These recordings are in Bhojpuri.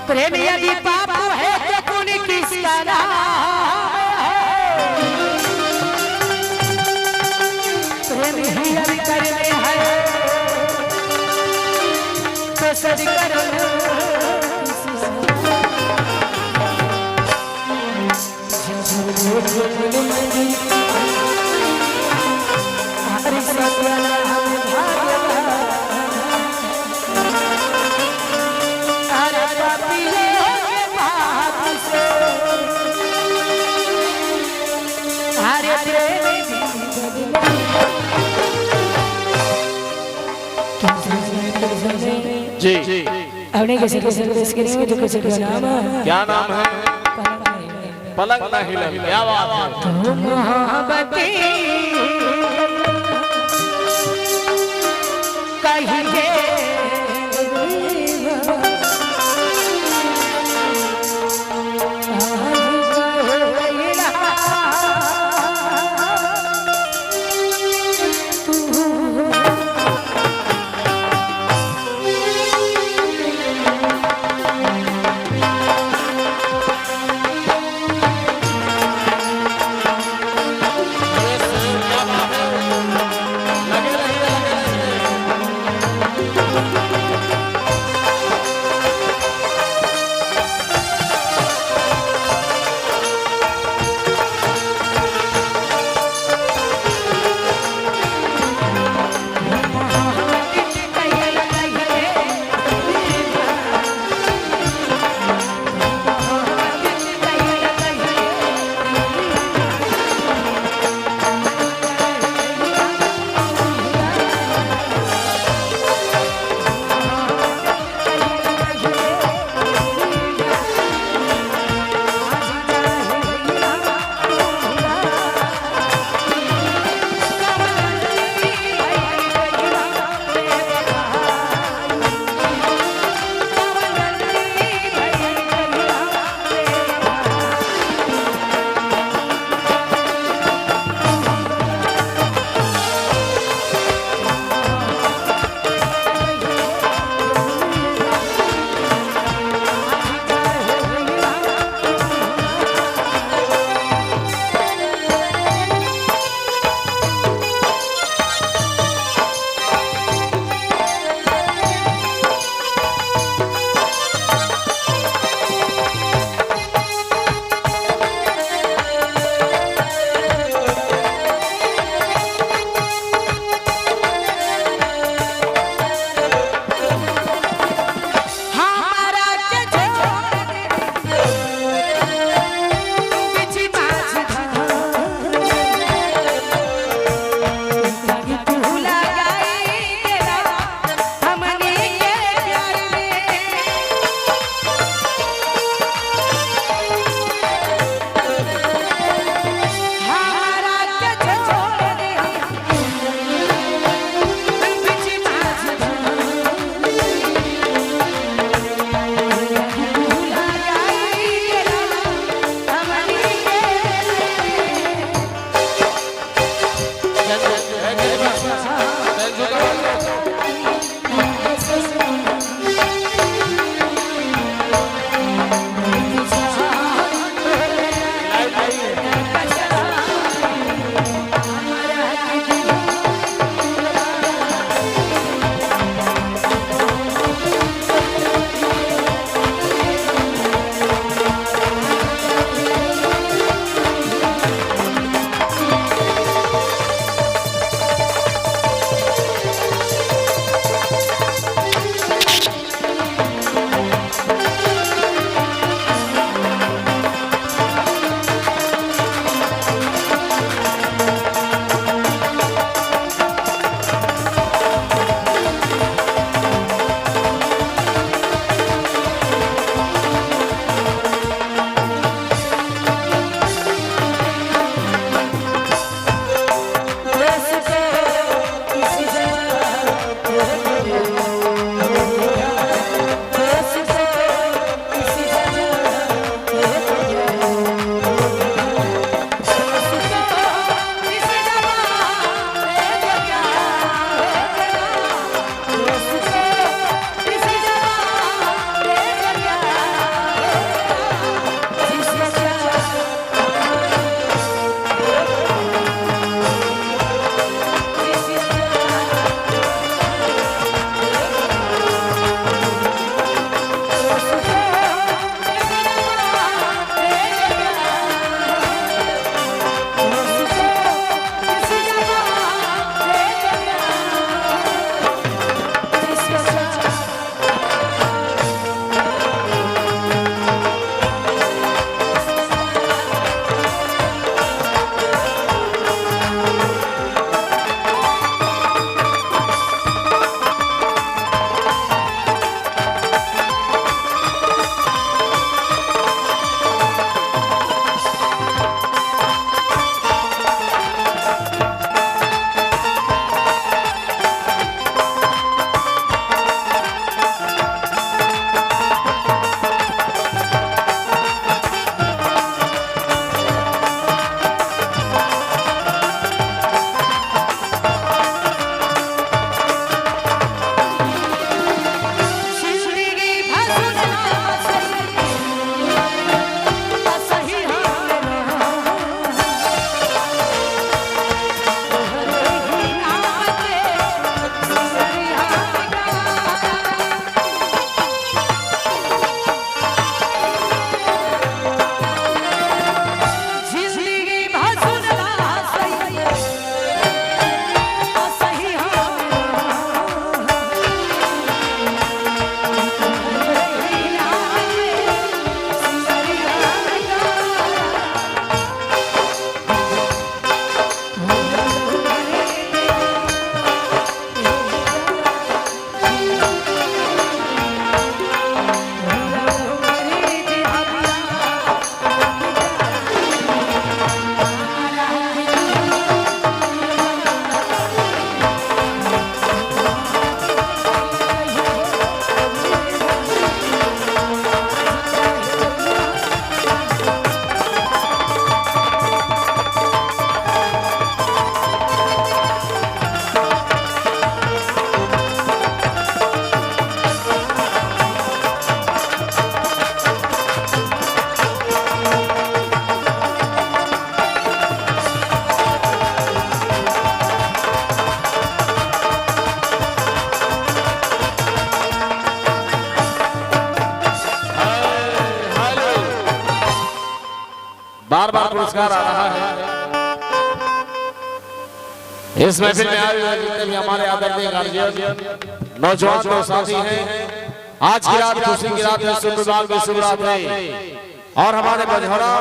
प्रेम यदि पाप है तो पुण्य किसका नाम है? प्रेम ही यदि करने है तो सद कर्म हरि सत्य जी अपने कैसे इसके लिए जो कैसे क्या नाम है? क्या नाम है? पलंग ना हिले। क्या बात है? मोहब्बती कहिए बार बार पुरस्कार आ रहा है। इस महफिल में आए हुए जितने भी हमारे आदरणीय गार्जियन, नौजवान जो साथी हैं, आज की रात खुशी की रात है, शुभ विभाग की शुभ रात है। और हमारे बजहरा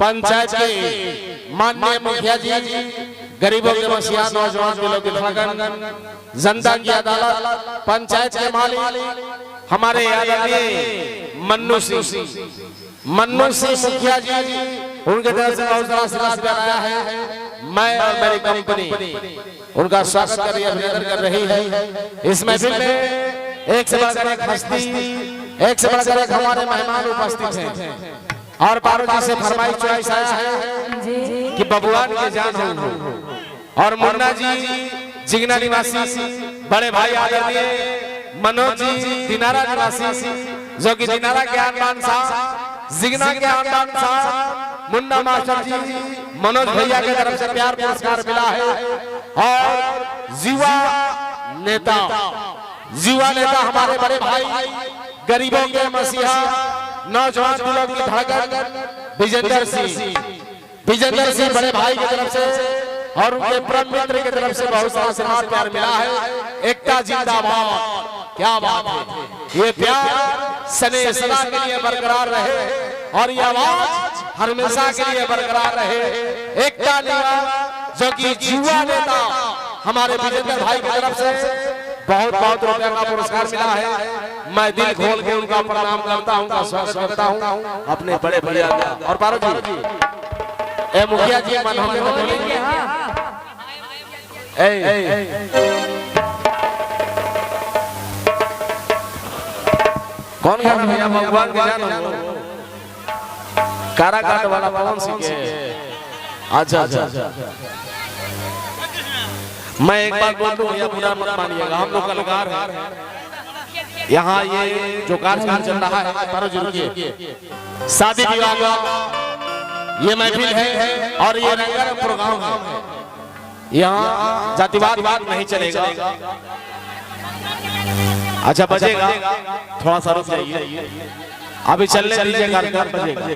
पंचायत के माननीय मुखिया जी, गरीबों के मसीहा, नौजवान दिलों की धड़कन, जनता की अदालत, पंचायत के मालिक हमारे आदरणीय मन्नू सिंह मुखिया जी, उनके तरफ से बहुत सारा आशीर्वाद आया है। मैं और मेरी कंपनी उनका स्वागत कर रही है, अभिनंदन कर रही है। इस महफिल में एक से बढ़कर एक हस्ती, एक से बढ़कर एक हमारे मेहमान उपस्थित हैं। और पारो जी से फरमाइश चॉइस आया है कि बबुआन के जान हो। और मुन्ना जी जिगना निवासी, बड़े भाई आदरणीय मनोज जी दिनारा निवासी, जो कि दिनारा के आनबान साहब, जिगना के आनबान साहब, मुन्ना मास्टर जी, मनोज भैया की तरफ से प्यार पुरस्कार मिला है। और युवा नेता हमारे बड़े भाई, गरीबों के मसीहा, नौजवान दिलों की धड़कन विजेंद्र सिंह बड़े भाई की तरफ से और उनके परम मित्र की तरफ से बहुत सारा आशीर्वाद प्यार मिला है। एकता जिंदाबाद, क्या बात है। ये प्यार सदा के लिए बरकरार रहे और ये आवाज हमेशा के लिए बरकरार रहे। एकता जो कि युवा नेता हमारे विजेंद्र भाई की तरफ से बहुत बहुत रुपया का पुरस्कार मिला है। मैं दिल खोल के उनका प्रणाम करता हूँ, स्वागत करता हूँ अपने बड़े भैया का। और पारो जी, ए मुखिया जी, मन हमने तो बोलेंगे। कौन गाना भैया? भगवान के जानो, काराकाट वाला पवन सिंह के। अच्छा, मैं एक बार बोल दूं भैया, बुरा मत मानिएगा, हम लोग कलाकार हैं। यहाँ ये जो कार्यक्रम चल रहा है, पारो जी रुकिए, शादी विवाह का ये महफिल है और ये रंगारंग प्रोग्राम है। यहाँ जातिवाद बात नहीं चलेगा। अच्छा बजेगा, थोड़ा सा रुक जाइए, अभी चलने दीजिए, कार्यक्रम बजेगा।